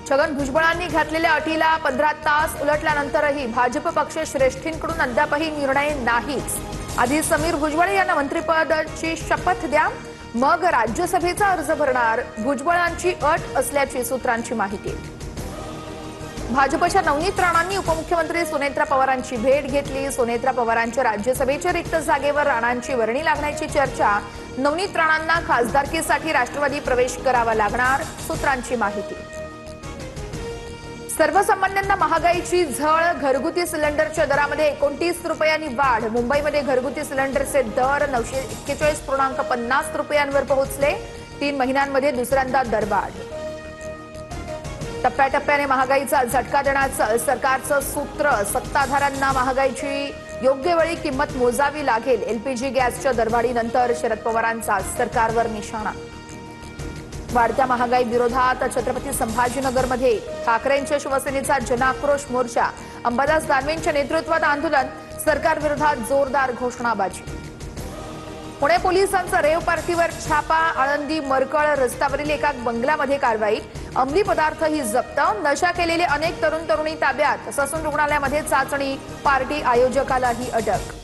छगन भुजबळांनी घातलेल्या अटीला 15 तास उलटल्यानंतरही भाजप पक्ष श्रेष्ठींकडून अद्यापही निर्णय नाहीच। आधी समीर भुजबळ यांना मंत्रिपदाची शपथ द्या, मग राज्यसभेचा अर्ज भरणार, भुजबळांची अट असल्याची सूत्रांची माहिती। भाजपच्या नवनीत राणांनी उपमुख्यमंत्री सुनेत्रा पवारांची भेट घेतली। सुनेत्रा पवारांच्या राज्यसभेच्या रिक्त जागेवर राणांची वर्णी लागण्याची चर्चा। नवनीत राणांना खासदारकीसाठी राष्ट्रवादी प्रवेश करावा लागणार, सूत्रांची माहिती। सर्वसामान्यांना महागाईची झळ, घरगुती सिलेंडरच्या दरामध्ये 29 रुपयांनी वाढ। मुंबईमध्ये घरगुती सिलेंडरचे दर 941.50 रुपयांवर पोहोचले। 3 महिन्यांमध्ये दुसऱ्यांदा दरवाढ। टप्प्याटप्प्याने महागाईचा झटका देण्याचं सरकारचं सूत्र। सत्ताधाऱ्यांना महागाईची योग्य वेळी किंमत मोजावी लागेल। एलपीजी गॅसच्या दरवाढीनंतर शरद पवारांचा सरकारवर निशाणा। वाढत्या महागाई विरोधात छत्रपती संभाजीनगरमध्ये ठाकरेंच्या शिवसेनेचा जनाक्रोश मोर्चा। अंबादास दानवेंच्या नेतृत्वात आंदोलन, सरकार विरोधात जोरदार घोषणाबाजी। पुणे पोलिसांचा रेव पार्टीवर छापा। आळंदी मरकळ रस्त्यावरील एका बंगल्यामध्ये कारवाई। अंमली पदार्थही जप्त। नशा केलेले अनेक तरुण तरुणी ताब्यात। ससून रुग्णालयामध्ये चाचणी, पार्टी आयोजकालाही अटक।